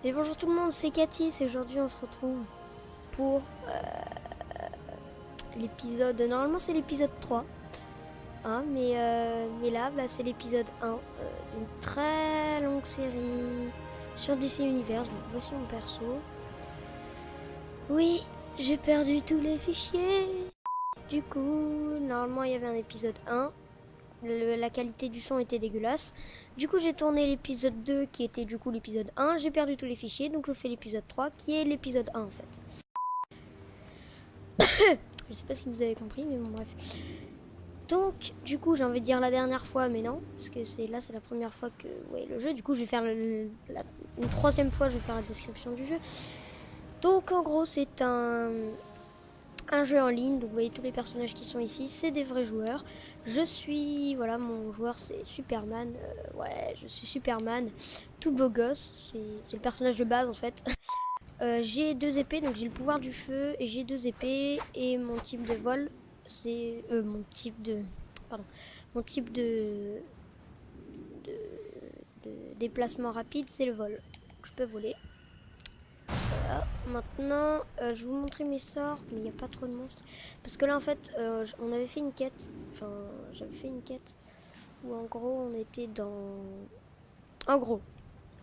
Et bonjour tout le monde, c'est Cathy, et aujourd'hui on se retrouve pour l'épisode, normalement c'est l'épisode 3, hein, mais là c'est l'épisode 1 d'une très longue série sur DC Universe. Donc voici mon perso. Oui, j'ai perdu tous les fichiers. Du coup, normalement il y avait un épisode 1. La qualité du son était dégueulasse. Du coup, j'ai tourné l'épisode 2 qui était du coup l'épisode 1. J'ai perdu tous les fichiers, donc je fais l'épisode 3 qui est l'épisode 1 en fait. Je sais pas si vous avez compris, mais bon, bref. Donc, du coup, j'ai envie de dire la dernière fois, mais non, parce que c'est la première fois que vous voyez le jeu. Du coup, je vais faire une troisième fois, je vais faire la description du jeu. Donc, en gros, c'est un jeu en ligne. Donc, vous voyez tous les personnages qui sont ici, c'est des vrais joueurs. Je suis, voilà, mon joueur c'est Superman. Ouais, je suis Superman, tout beau gosse. C'est le personnage de base en fait. J'ai 2 épées, donc j'ai le pouvoir du feu et j'ai 2 épées. Et mon type de vol, c'est mon type de, de déplacement rapide, c'est le vol. Donc, je peux voler. Voilà. Maintenant, je vais vous montrer mes sorts, mais il n'y a pas trop de monstres. Parce que là, en fait, on avait fait une quête. Enfin, j'avais fait une quête où en gros, on était dans. En gros,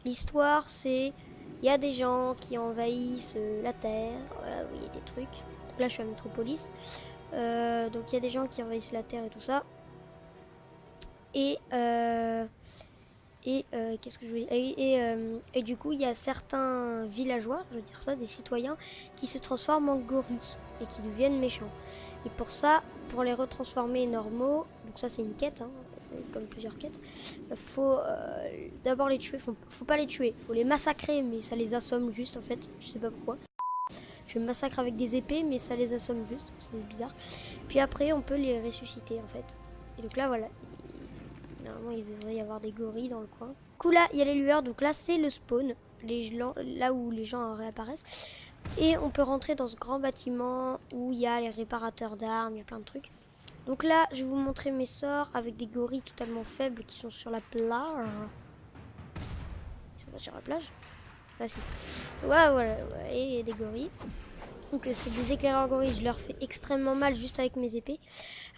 l'histoire, c'est il y a des gens qui envahissent la Terre. Voilà, vous voyez des trucs. Donc là, je suis à Metropolis. Donc il y a des gens qui envahissent la Terre et tout ça. Et qu'est-ce que je voulais et du coup, il y a certains villageois, je veux dire ça, des citoyens, qui se transforment en gorilles et qui deviennent méchants. Et pour ça, pour les retransformer normaux, donc ça c'est une quête, hein, comme plusieurs quêtes, faut d'abord les tuer, faut pas les tuer, faut les massacrer, mais ça les assomme juste en fait, je sais pas pourquoi. Je les massacre avec des épées, mais ça les assomme juste, c'est bizarre. Puis après, on peut les ressusciter en fait. Et donc là, voilà. Normalement, il devrait y avoir des gorilles dans le coin. Du coup, là, il y a les lueurs. Donc là, c'est le spawn. Là où les gens réapparaissent. Et on peut rentrer dans ce grand bâtiment où il y a les réparateurs d'armes, il y a plein de trucs. Donc là, je vais vous montrer mes sorts avec des gorilles totalement faibles qui sont sur la plage. Ils sont pas sur la plage? Là, si. Ouais, voilà, ouais, il y a des gorilles. Donc c'est des éclaireurs gorilles, je leur fais extrêmement mal juste avec mes épées.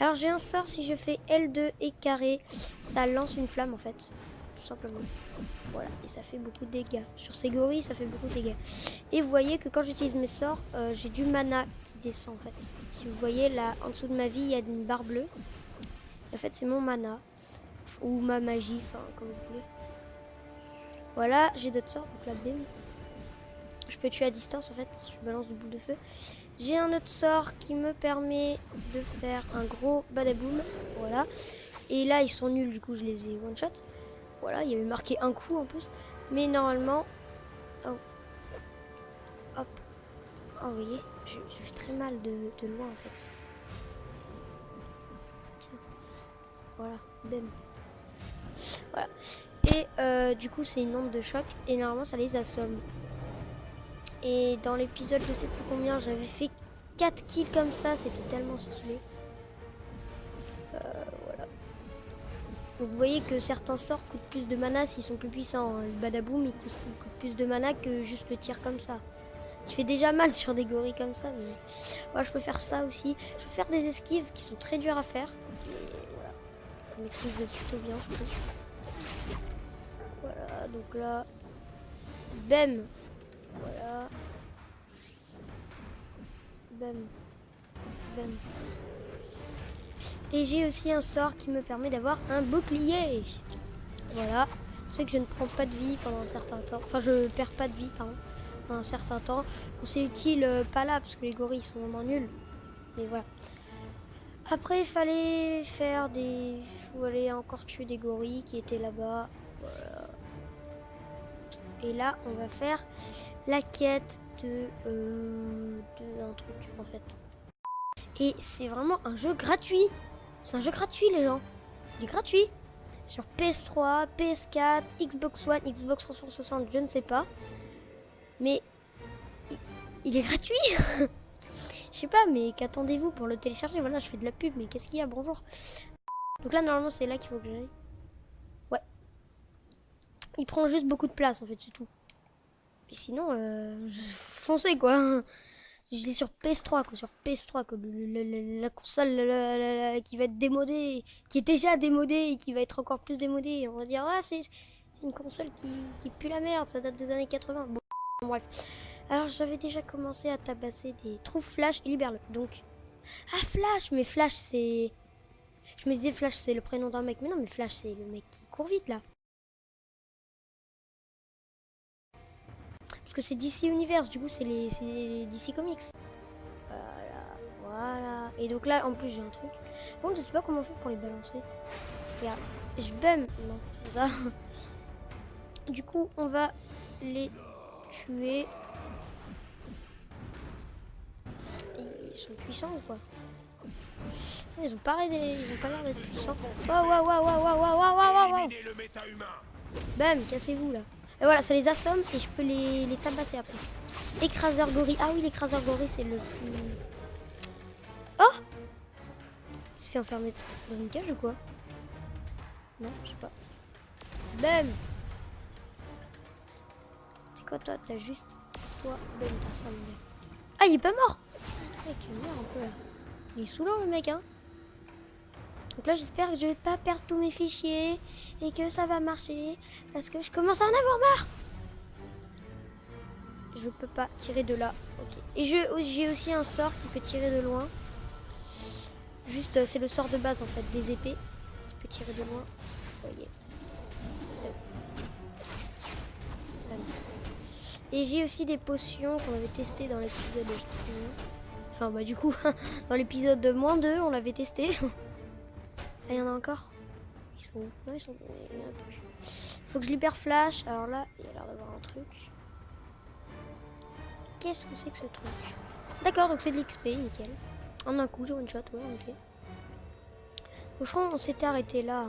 Alors j'ai un sort, si je fais L2 et carré, ça lance une flamme en fait, tout simplement. Voilà, et ça fait beaucoup de dégâts. Sur ces gorilles, ça fait beaucoup de dégâts. Et vous voyez que quand j'utilise mes sorts, j'ai du mana qui descend en fait. Si vous voyez là, en dessous de ma vie, il y a une barre bleue. Et en fait, c'est mon mana, ou ma magie, enfin comme vous voulez. Voilà, j'ai d'autres sorts, donc là, bim. Je peux tuer à distance en fait, je balance du boule de feu. J'ai un autre sort qui me permet de faire un gros badaboum. Voilà. Et là, ils sont nuls, du coup, je les ai one shot. Voilà, il y avait marqué un coup en plus. Mais normalement. Oh. Hop. Oh, vous voyez, je fais très mal de loin en fait. Tiens. Voilà, bam. Voilà. Et du coup, c'est une onde de choc. Et normalement, ça les assomme. Et dans l'épisode, je sais plus combien, j'avais fait 4 kills comme ça, c'était tellement stylé. Voilà. Donc vous voyez que certains sorts coûtent plus de mana s'ils sont plus puissants. Le badaboum, il coûte plus de mana que juste le tir comme ça. Qui fait déjà mal sur des gorilles comme ça. Mais voilà, je peux faire ça aussi. Je peux faire des esquives qui sont très dures à faire. Et voilà. Je maîtrise plutôt bien, je trouve. Voilà, donc là. Bam. Voilà. Bam. Bam. Et j'ai aussi un sort qui me permet d'avoir un bouclier. Voilà. Ça fait que je ne prends pas de vie pendant un certain temps. Enfin, je perds pas de vie, pardon, pendant un certain temps. Bon, c'est utile, pas là, parce que les gorilles sont vraiment nuls. Mais voilà. Après, il fallait faire des... Il fallait encore tuer des gorilles qui étaient là-bas. Voilà. Et là, on va faire la quête de un truc, en fait. Et c'est vraiment un jeu gratuit. C'est un jeu gratuit, les gens. Il est gratuit. Sur PS3, PS4, Xbox One, Xbox 360, je ne sais pas. Mais il est gratuit. Je sais pas, mais qu'attendez-vous pour le télécharger? Voilà, je fais de la pub, mais qu'est-ce qu'il y a? Bonjour. Donc là, normalement, c'est là qu'il faut que j'aille. Ouais. Il prend juste beaucoup de place, en fait, c'est tout. Et sinon, foncez quoi. Je l'ai sur PS3 quoi, sur PS3 quoi, la console qui va être démodée, qui est déjà démodée et qui va être encore plus démodée. Et on va dire ah c'est une console qui pue la merde, ça date des années 80. Bon, bref. Alors j'avais déjà commencé à tabasser des trous Flash et Liberle. Donc ah Flash, mais Flash c'est, je me disais Flash c'est le prénom d'un mec, mais non mais Flash c'est le mec qui court vite là. Parce que c'est DC Universe, du coup c'est les DC Comics. Voilà. Et donc là, en plus, j'ai un truc. Bon, je sais pas comment faire pour les balancer. Regarde, je bum. Non, c'est pas ça. Du coup, on va les tuer. Ils sont puissants ou quoi? Ils ont pas l'air d'être puissants. Waouh, waouh, waouh, waouh, waouh, waouh, waouh, waouh. Bam, cassez-vous là. Et voilà, ça les assomme et je peux les tabasser après. Écraseur gorille. Ah oui, l'écraseur gorille, c'est le plus... Oh! Il se fait enfermer dans une cage ou quoi? Non, je sais pas. Bam! C'est quoi toi? T'as juste... Toi, bam, t'as ça, mon gars. Ah, il est pas mort! Mec, il meurt un peu là. Il est saoulant le mec, hein. Donc là, j'espère que je vais pas perdre tous mes fichiers et que ça va marcher parce que je commence à en avoir marre. Je peux pas tirer de là. Ok. Et j'ai aussi un sort qui peut tirer de loin. Juste, c'est le sort de base en fait des épées qui peut tirer de loin. Vous voyez. Et j'ai aussi des potions qu'on avait testées dans l'épisode. Enfin bah du coup, dans l'épisode de -2, on l'avait testé. Ah, il y en a encore? Ils sont où? Non, ils sont... Il y en a plus. Faut que je libère Flash. Alors là, il a l'air d'avoir un truc. Qu'est-ce que c'est que ce truc? D'accord, donc c'est de l'XP, nickel. En un coup, j'ai one shot, ouais, en effet. Au fond, on s'était arrêté là.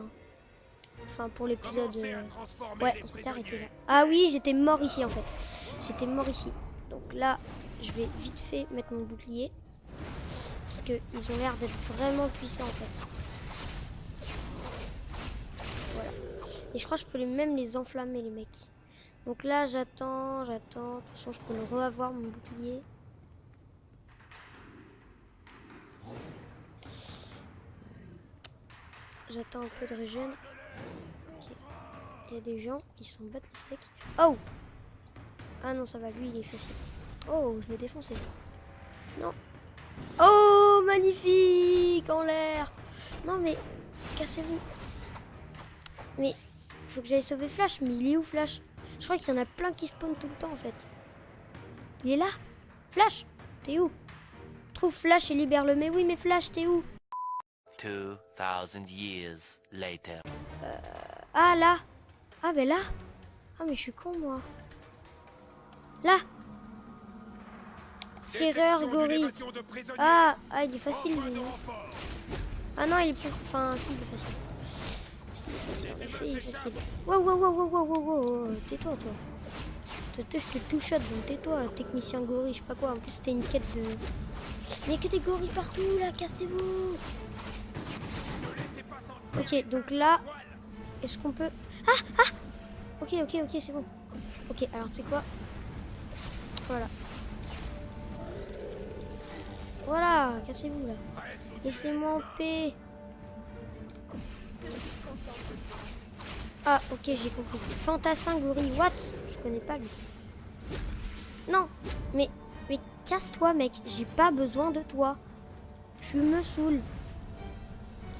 Enfin, pour l'épisode... Ouais, on s'était arrêté là. Ah oui, j'étais mort ici, en fait. J'étais mort ici. Donc là, je vais vite fait mettre mon bouclier. Parce qu'ils ont l'air d'être vraiment puissants, en fait. Voilà. Et je crois que je peux même les enflammer, les mecs. Donc là, j'attends. De toute façon, je peux le re-avoir, mon bouclier. J'attends un peu de régène. Ok. Il y a des gens, ils s'en battent les steaks. Oh! Ah non, ça va, lui, il est facile. Oh, je l'ai défoncé. Non. Oh, magnifique! En l'air! Non, mais, cassez-vous. Mais, faut que j'aille sauver Flash. Mais il est où, Flash? Je crois qu'il y en a plein qui spawnent tout le temps, en fait. Il est là? Flash, t'es où? Trouve Flash et libère-le. Mais oui, mais Flash, t'es où? 2000 years later. Ah, là. Ah, ben là. Ah, mais je suis con, moi. Là. Tireur gorille. Ah, il est facile, lui, non? Ah non, il est plus... Enfin, si, il est facile. Si, il est facile, en effet, il est facile. Wow, wow, wow, wow, wow, wow, wow. Tais-toi, toi. Je te two-shot, donc tais-toi, technicien gorille, je sais pas quoi. En plus, c'était une quête de... Mais il y a que des gorilles partout, là, cassez-vous. Ok, donc là, est-ce qu'on peut... Ah. Ok, c'est bon. Ok, alors, tu sais quoi? Voilà. Voilà, cassez-vous, là. Laissez-moi en paix. Ah, ok, j'ai compris. Fantassin gorille, what? Je connais pas, lui. Non, mais casse-toi, mec. J'ai pas besoin de toi. Tu me saoules.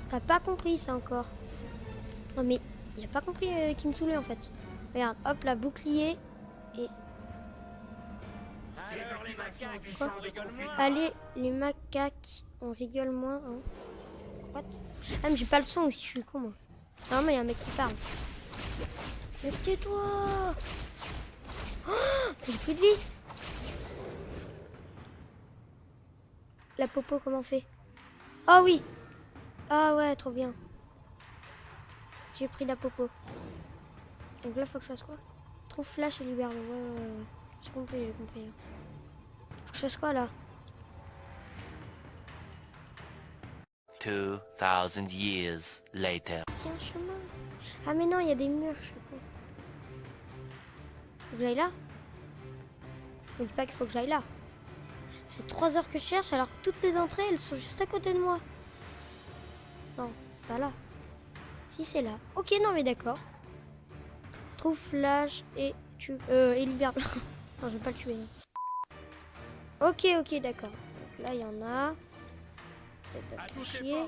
T'as pas compris ça encore. Non, mais il a pas compris qu'il me saoulait en fait. Regarde, hop, là, bouclier. Et. Quoi? Allez, les macaques. On rigole moins. Hein. What? Ah, mais j'ai pas le son aussi, je suis con, moi. Non, mais il y a un mec qui parle. Mais tais-toi! Oh, j'ai plus de vie. La popo, comment on fait? Oh oui! Ah ouais, trop bien. J'ai pris la popo. Donc là, faut que je fasse quoi? Trouve Flash et libère-le. Ouais. J'ai compris. Faut que je fasse quoi là? 2000 years later. Il y a un chemin. Ah mais non, il y a des murs, je sais pas. Faut que j'aille là? Je me dis pas qu'il faut que j'aille là. Ça fait 3 heures que je cherche alors que toutes les entrées elles sont juste à côté de moi. Non, c'est pas là. Si c'est là. Ok, non mais d'accord. Trouve Flash et tue. Et libère. Non, je vais pas le tuer. Non. Ok, d'accord. Donc là il y en a. Faites pas tout chier.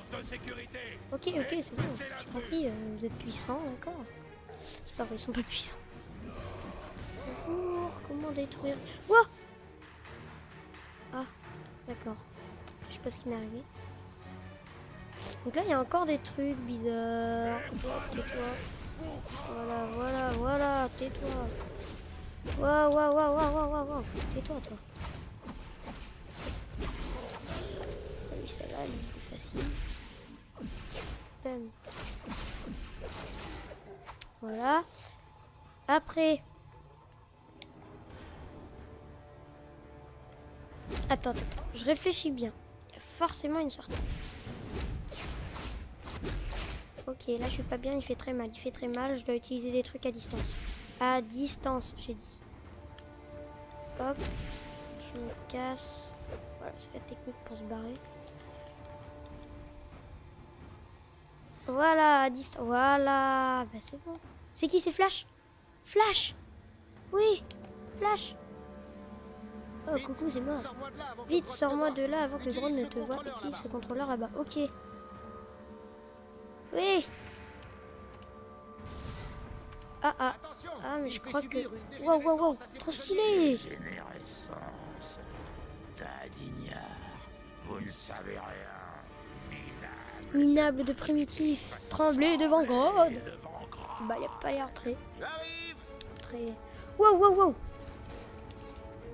Ok, c'est bon. J'ai compris. Vous êtes puissants, d'accord. C'est pas vrai, ils sont pas puissants. Bonjour, comment détruire. Wow. Ah, d'accord. Je sais pas ce qui m'est arrivé. Donc là, il y a encore des trucs bizarres. Tais-toi. Voilà, tais-toi. Waouh. Tais-toi, toi. Ah oui, ça va, elle est plus facile. Bam. Voilà. Après. Attends. Je réfléchis bien. Il y a forcément une sortie. Ok, là je suis pas bien, il fait très mal. Je dois utiliser des trucs à distance. À distance, j'ai dit. Hop. Je me casse. Voilà, c'est la technique pour se barrer. Voilà, à distance. Voilà. Bah c'est bon. C'est qui, c'est Flash? Flash! Oui! Flash! Oh coucou, c'est moi. Vite, sors-moi de là avant que Grodd ne te voie. Utilise ce contrôleur là-bas. Ok. Oui! Ah, mais je crois que... Wow, trop stylé! Régénérescence. Tas d'ignare. Vous ne savez rien. Minable de primitif. Trembler devant Grodd. Bah, il a pas l'air très... Wow.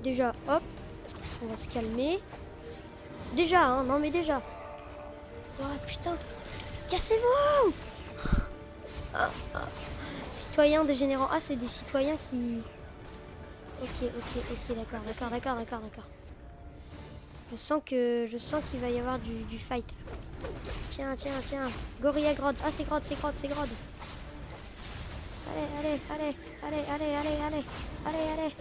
Déjà, hop. On va se calmer. Déjà, hein, non mais déjà. Oh putain. Cassez-vous! Citoyens dégénérants. Ah, c'est des citoyens qui... Ok, d'accord. Je sens qu'il va y avoir du fight. Tiens. Gorilla Grodd. Ah, c'est Grodd. Allez.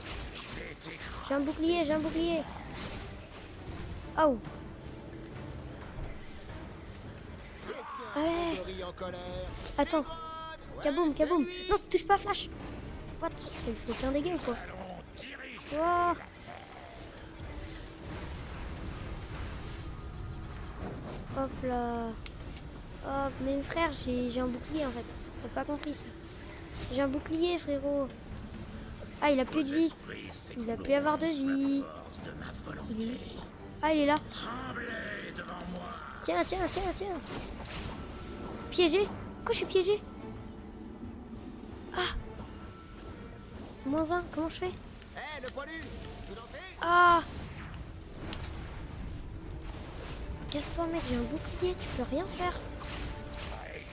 J'ai un bouclier. Oh. Allez. Attends. Kaboom. Non, touche pas Flash. What? Ça me fait aucun dégât ou quoi? Oh. Hop là. Hop, mais frère, j'ai un bouclier en fait. T'as pas compris ça. J'ai un bouclier, frérot. Ah, il a plus de vie. Il va plus avoir de vie. Ah, il est là. Tiens. Piégé? Pourquoi je suis piégé? Ah. -1, comment je fais? Ah. Casse-toi mec, j'ai un bouclier, tu peux rien faire.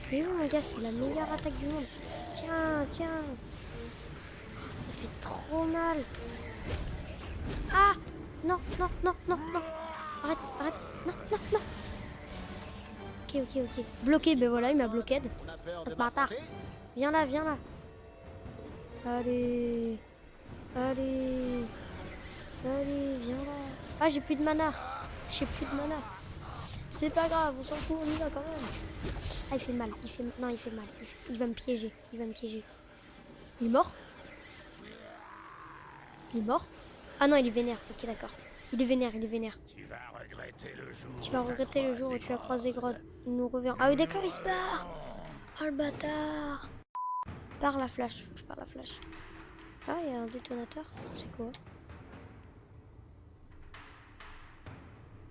Mais oui mon gars, c'est la meilleure attaque du monde. Tiens. Ça fait trop mal. Ah. Non. Arrête. Non. Ok. Bloqué, ben voilà, il m'a bloqué. Ce bâtard. Viens là. Allez, viens là. Ah, j'ai plus de mana. C'est pas grave, on s'en fout, on y va quand même. Ah, il fait mal. Non, il fait mal. Il va me piéger. Il est mort? Ah non, il est vénère. Ok, d'accord. Il est vénère. Tu vas regretter le jour où tu as croisé Grodd. Nous reverrons. Ah oui, d'accord, il se barre. Oh, le bâtard. Par la Flash. Faut que je parle la Flash. Ah, il y a un détonateur. C'est quoi?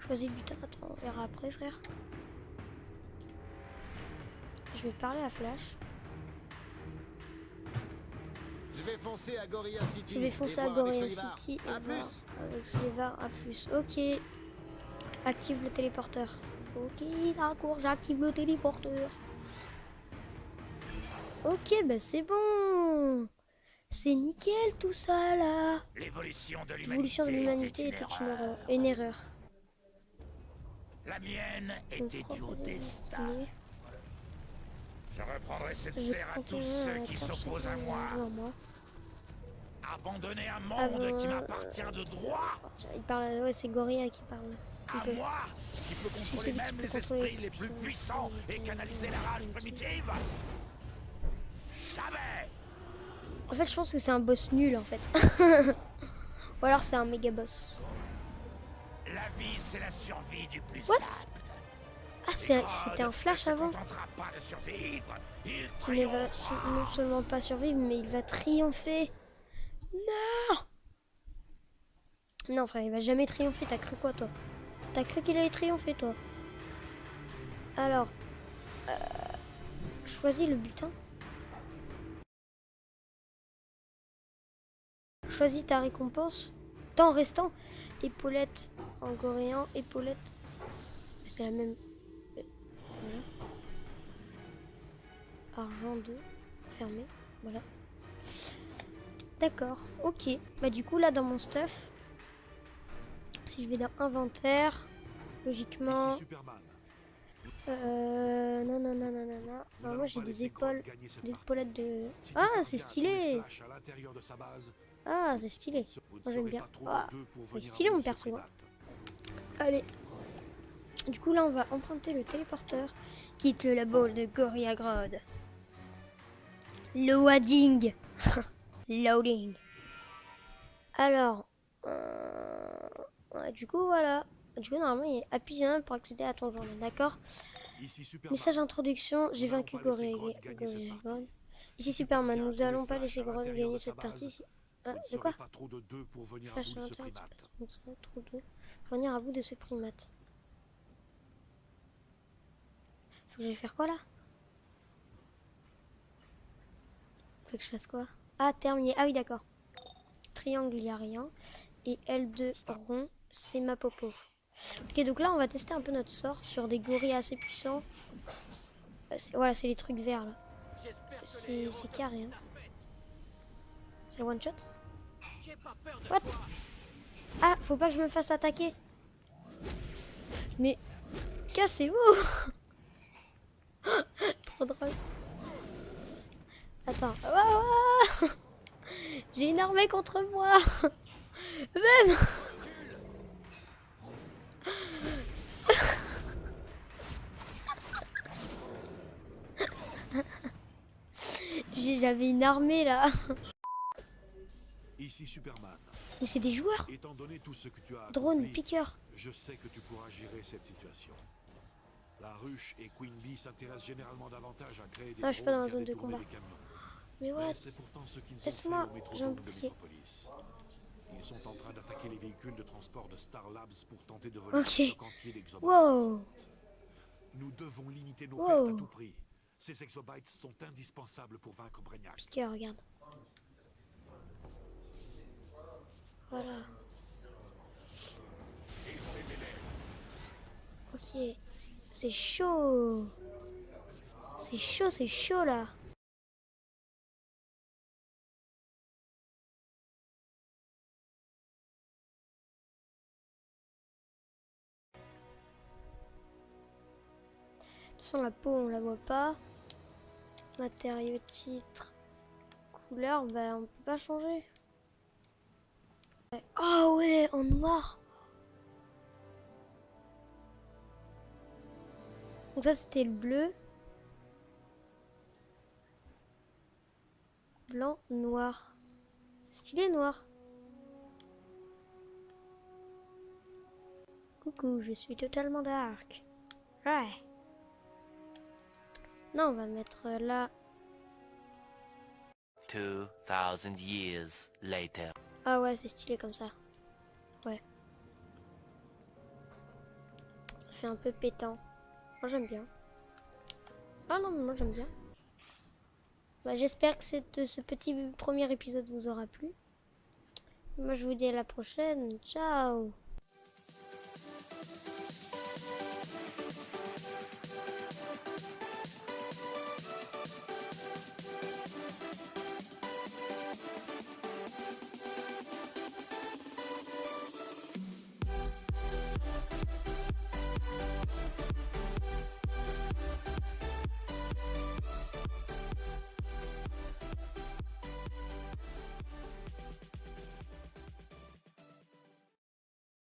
Choisis butin. Attends, on verra après, frère. Je vais parler à Flash. Je vais foncer à Gorilla City. Et voir avec Slivar à plus. Ok. Active le téléporteur. Ok, d'accord, j'active le téléporteur. Ok, bah c'est bon. C'est nickel tout ça là. L'évolution de l'humanité était une erreur. La mienne Mon était due au propre destin. destinée. Je reprendrai cette Je terre à tous continuerai ceux à qui la tâche s'opposent à moi. Abandonner un Ah monde bon, qui m'appartient de droit il parle, ouais, c'est Gorilla qui parle. Un à peu. moi, qui peut C'est contrôler celui qui même peut les contrôler esprits les plus puissants et canaliser la rage primitive. Jamais. En fait, je pense que c'est un boss nul en fait. Ou alors c'est un méga boss. La vie, c'est la survie du plus What? apte. Ah, c'était un flash avant. Il ne se contentera pas de survivre. Il Il ne va triomphera. non seulement pas survivre, mais il va triompher. Non! Non, frère, il va jamais triompher. T'as cru quoi, toi? T'as cru qu'il allait triompher, toi? Alors, choisis le butin. Choisis ta récompense. Temps restant. Épaulette en goréen. Épaulette. C'est la même. Voilà. Argent 2. Fermé. Voilà. D'accord. Ok. Bah, du coup, là, dans mon stuff, si je vais dans inventaire, logiquement. Ici Superman. Non, non, non, non, non, non. Alors, moi, j'ai des épaules. Des épaulettes de. Si tu Ah, parviens c'est à stylé! trouver Flash à l'intérieur de sa base, Ah, c'est stylé. vous ne Moi, j'aime serez bien. pas trop Ah, de deux pour c'est venir stylé, à bout mon de ce perso, hein. primate. Allez. Du coup, là, on va emprunter le téléporteur. Quitte le labo de Gorilla Grodd. Loading. Loading. Alors. Ouais, du coup, voilà. Du coup, normalement, il appuie sur un pour accéder à ton journal, d'accord? Ici Superman. Message introduction, j'ai Nous n'allons vaincu pas laisser Gorilla Grodd gagner cette partie. Grodd. Ici Si tu Superman, parviens à nous trouver allons pas Flash laisser à Grodd l'intérieur gagner de sa cette partie. base, Ah, vous ne de serez quoi? pas trop de deux pour venir à Flash bout à de ce l'intérieur, primate. on serait trop deux. Faut venir à bout de ce primate. Faut que j'aille faire quoi là? Faut que je fasse quoi? Ah, terminé. Ah oui, d'accord. Triangle, il n'y a rien. Et L2 rond, c'est ma popo. Ok, donc là, on va tester un peu notre sort sur des gorilles assez puissants. Voilà, c'est les trucs verts là. C'est carré. Hein. C'est le one shot? What? Ah, faut pas que je me fasse attaquer. Mais cassez-vous! Trop drôle. Attends. Ah, j'ai une armée contre moi. Même. J'avais une armée là. Ici Superman. Mais c'est des joueurs. Étant donné tout ce que tu as Drone, accompli, piqueur. je sais que tu pourras gérer cette situation. La ruche et Queen Bee s'intéressent généralement davantage à créer des Ah, je suis pas dans la drones zone qu'à de détourner combat. des camions. Mais Mais what? c'est pourtant ce qu'ils ont fait Laisse-moi, au j'ai un métrodrome de bouclier. Metropolis. Ils sont en train d'attaquer les véhicules de transport de Star Labs pour tenter de voler Ok. le stock entier d'Exobytes. Wow. Nous devons limiter nos Wow. pertes à tout prix. Ces Exobytes sont indispensables pour vaincre Brainiac. Piqueur, regarde. Voilà. Ok. C'est chaud. C'est chaud là. De toute façon, la peau, on la voit pas. Matériaux, titre, couleur, bah on peut pas changer. Ah ouais, en noir. Donc ça c'était le bleu. Blanc, noir. C'est stylé noir. Coucou, je suis totalement dark. Ouais. Non, on va mettre là. 2000 years later. Ah ouais, c'est stylé comme ça. Ouais. Ça fait un peu pétant. Moi j'aime bien. Ah non, mais moi j'aime bien. Bah, j'espère que ce petit premier épisode vous aura plu. Moi je vous dis à la prochaine. Ciao!